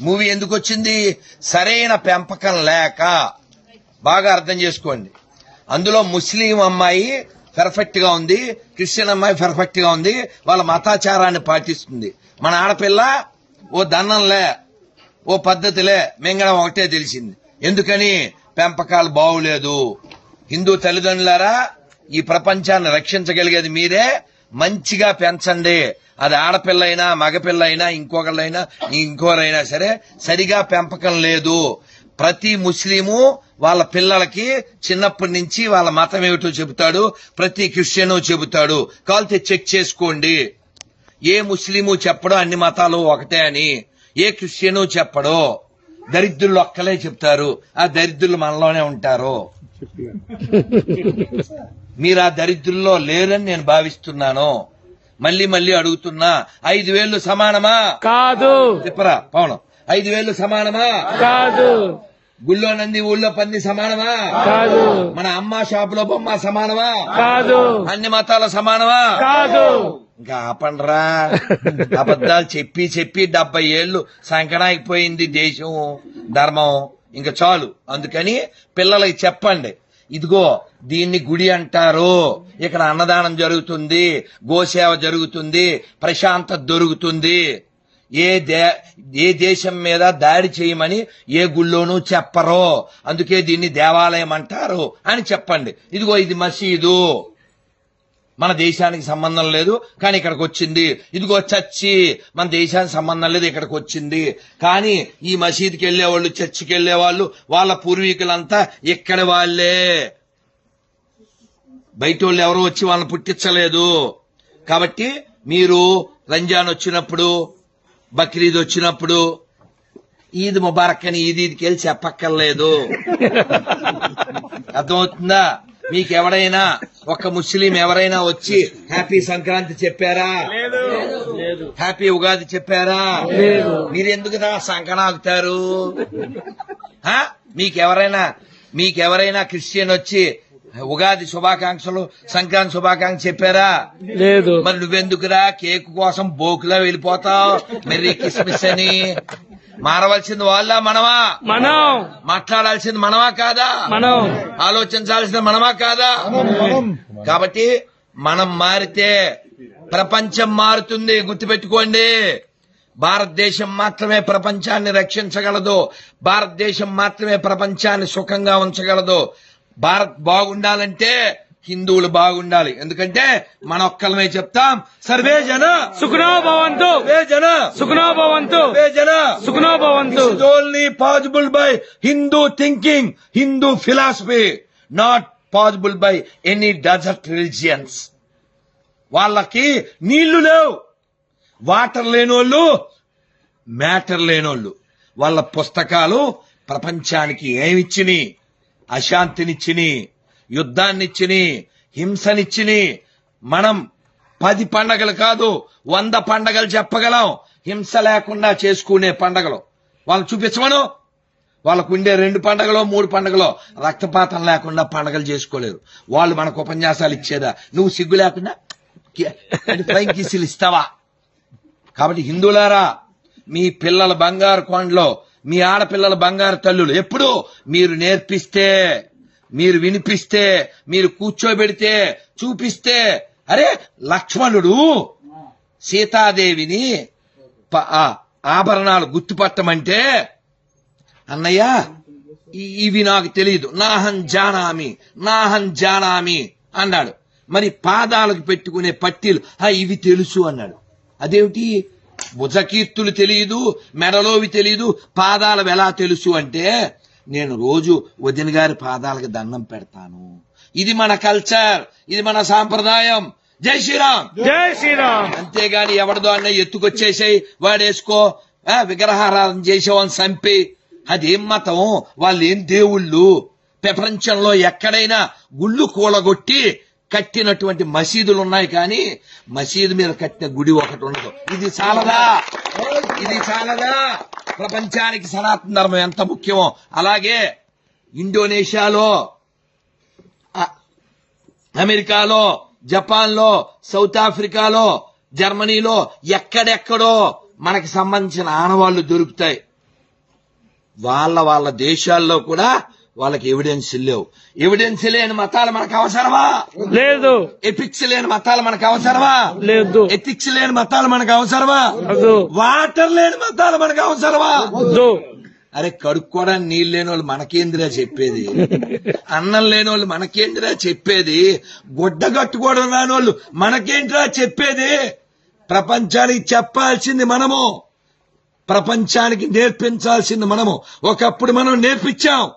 Movie ఎందుకు వచ్చింది? సరైన పెంపకం లేక. బాగా అర్థం చేసుకోండి. అందులో ముస్లిం అమ్మాయి పర్ఫెక్ట్ గా ఉంది, క్రిస్టియన్ అమ్మాయి పర్ఫెక్ట్ గా ఉంది, వాళ్ళ మతాచారాన్ని పాటిస్తుంది. మన ఆడపిల్ల ఓ దన్నంలే, ఓ పద్ధతిలే, మింగడం ఒకటే తెలిసింది. ఎందుకని? పెంపకాలు బాగులేదు. హిందూ తల్లిదండ్రులారా, ఈ ప్రపంచాన్ని రక్షించగలిగేది మీరే. మంచిగా పెంచండి. అది ఆడపిల్ల అయినా మగపిల్ల అయినా ఇంకొకళ్ళైనా ఇంకోరైనా సరే, సరిగా పెంపకం లేదు. ప్రతి ముస్లిము వాళ్ళ పిల్లలకి చిన్నప్పటి నుంచి వాళ్ళ మతం ఏమిటో చెబుతాడు, ప్రతి క్రిస్టియను చెబుతాడు. కాల్తే చెక్ చేసుకోండి. ఏ ముస్లిము చెప్పడో అన్ని మతాలు ఒకటే అని, ఏ క్రిస్టియను చెప్పడో. దరిద్రులు ఒక్కలే చెప్తారు, ఆ దరిద్రులు మనలోనే ఉంటారు. మీరు ఆ దరిద్రుల్లో లేరని నేను భావిస్తున్నాను. మళ్ళీ మళ్ళీ అడుగుతున్నా, 5,000 సమానమా? కాదు. చెప్పరా పవనం, 5,000 సమానమా? కాదు. గుళ్ళో నంది ఊళ్ళో పంది సమానమా? కాదు. మన అమ్మ షాపులో బొమ్మ సమానమా? కాదు. అన్ని మతాల సమానమా? కాదు. ఇంకా ఆపండ్రా. అబద్ధాలు చెప్పి చెప్పి 70 ఏళ్లు సంకనాగిపోయింది దేశం, ధర్మం. ఇంకా చాలు. అందుకని పిల్లలకి చెప్పండి, ఇదిగో దీన్ని గుడి అంటారు, ఇక్కడ అన్నదానం జరుగుతుంది, గోసేవ జరుగుతుంది, ప్రశాంతత దొరుకుతుంది. ఏ దేశం మీద దాడి చేయమని ఏ గుళ్ళోనూ చెప్పరో, అందుకే దీన్ని దేవాలయం అంటారు అని చెప్పండి. ఇదిగో ఇది మసీదు, మన దేశానికి సంబంధం లేదు కానీ ఇక్కడికి వచ్చింది. ఇదిగో చర్చి, మన దేశానికి సంబంధం లేదు ఇక్కడికి వచ్చింది. కానీ ఈ మసీదుకి వెళ్లేవాళ్ళు, చర్చికి వెళ్లేవాళ్ళు వాళ్ళ పూర్వీకులంతా ఇక్కడ వాళ్లే, బయట వాళ్ళు ఎవరో వచ్చి వాళ్ళని పుట్టించలేదు. కాబట్టి మీరు రంజాన్ వచ్చినప్పుడు, బక్రీద్ వచ్చినప్పుడు ఈద్ ముబారక్ అని ఈదీకి వెళ్ళి చెప్పక్కర్లేదు. అర్థమవుతుందా? మీకెవడైనా ఒక ముస్లిం ఎవరైనా వచ్చి హ్యాపీ సంక్రాంతి చెప్పారా? హ్యాపీ ఉగాది చెప్పారా? మీరెందుకు సంకనాగుతారు? మీకెవరైనా క్రిస్టియన్ వచ్చి ఉగాది శుభాకాంక్షలు, సంక్రాంతి శుభాకాంక్షలు చెప్పారా? లేదు. మరి నువ్వెందుకురా కేకు కోసం బోకులా వెళ్ళిపోతావు మెర్రీ కిస్మిస్ అని? మారవలసింది వాళ్ళ మనమా? మనం. మాట్లాడాల్సింది మనమా కాదా? మనం. ఆలోచించాల్సింది మనమా కాదా? కాబట్టి మనం మారితే ప్రపంచం మారుతుంది. గుర్తుపెట్టుకోండి, భారతదేశం మాత్రమే ప్రపంచాన్ని రక్షించగలదు, భారతదేశం మాత్రమే ప్రపంచాన్ని సుఖంగా ఉంచగలదు. భారత్ బాగుండాలంటే హిందువులు బాగుండాలి. ఎందుకంటే మన ఒక్కలమే చెప్తాం, సర్వే జన సుఖనో భవంతు, సర్వే జన సుఖనో భవంతు, సర్వే జన సుఖనో భవంతు. This is only possible by Hindu thinking, Hindu philosophy, not possible by any desert religions. వాళ్ళకి నీళ్లు లేవు, వాటర్ లేనోళ్ళు, మ్యాటర్ లేనోళ్ళు. వాళ్ళ పుస్తకాలు ప్రపంచానికి ఏమిచ్చిని? అశాంతినిచ్చిని, యుద్ధాన్నిచ్చిని, హింసనిచ్చిని. మనం 10 పండగలు కాదు 100 పండగలు చెప్పగలం, హింస లేకుండా చేసుకునే పండగలు. వాళ్ళు చూపించమను. వాళ్ళకు ఉండే 2 పండగలో 3 పండగలో రక్తపాతం లేకుండా పండగలు చేసుకోలేరు. వాళ్ళు మనకు ఉపన్యాసాలు ఇచ్చేదా? నువ్వు సిగ్గు లేకుండా ఫ్లైంగ్ కిస్సులు ఇస్తావా? కాబట్టి హిందువులారా, మీ పిల్లల బంగారు కొండలో, మీ ఆడపిల్లల బంగారు తల్లులు ఎప్పుడు మీరు నేర్పిస్తే, మీరు వినిపిస్తే, మీరు కూర్చోబెడితే, చూపిస్తే. అరే, లక్ష్మణుడు సీతాదేవిని ఆభరణాలు గుర్తుపట్టమంటే, అన్నయ్య ఇవి నాకు తెలియదు, నాహం జానామి అన్నాడు. మరి పాదాలకు పెట్టుకునే పట్టీలు ఇవి తెలుసు అన్నాడు. అదేమిటి? భుజకీర్తులు తెలియదు, మెడలోవి తెలియదు, పాదాలు ఎలా తెలుసు అంటే, నేను రోజు వదిన గారి పాదాలకు దండం పెడతాను. ఇది మన కల్చర్, ఇది మన సాంప్రదాయం. జై శ్రీరామ్, జై శ్రీరామ్. అంతేగాని ఎవరిదో అన్న ఎత్తుకొచ్చేసాయి వాడేసుకో, విగ్రహారాధన చేసేవాళ్ళని చంపి, అదేం మతం? వాళ్ళేం దేవుళ్ళు? ప్రపంచంలో ఎక్కడైనా గుళ్ళు కూలగొట్టి కట్టినటువంటి మసీదులు ఉన్నాయి, కానీ మసీదు మీద కట్టిన గుడి ఒకటి ఉండదు. ఇది చాలదా? ప్రపంచానికి సనాతన ధర్మం ఎంత ముఖ్యమో అలాగే ఇండోనేషియాలో, అమెరికాలో, జపాన్లో, సౌత్ ఆఫ్రికాలో, జర్మనీలో ఎక్కడెక్కడో మనకి సంబంధించిన ఆనవాళ్లు దొరుకుతాయి. వాళ్ళ దేశాల్లో కూడా వాళ్ళకి ఎవిడెన్స్ లేవు. ఎవిడెన్స్ లేని మతాలు మనకు అవసరమా? లేదు. ఎథిక్స్ లేని మతాలు మనకు అవసరమా? లేదు. ఎథిక్స్ లేని మతాలు మనకు అవసరమా? వద్దు. వాటర్ లేని మతాలు మనకు అవసరమా? వద్దు. అరే కడుక్కోవడానికి నీళ్ళు లేని వాళ్ళు మనకేందిరా చెప్పేది? అన్నం లేని వాళ్ళు మనకేందిరా చెప్పేది? గుడ్డ కట్టుకోవడం రాని వాళ్ళు మనకేంటిరా చెప్పేది? ప్రపంచానికి చెప్పాల్సింది మనము, ప్రపంచానికి నేర్పించాల్సింది మనము. ఒకప్పుడు మనం నేర్పించాం.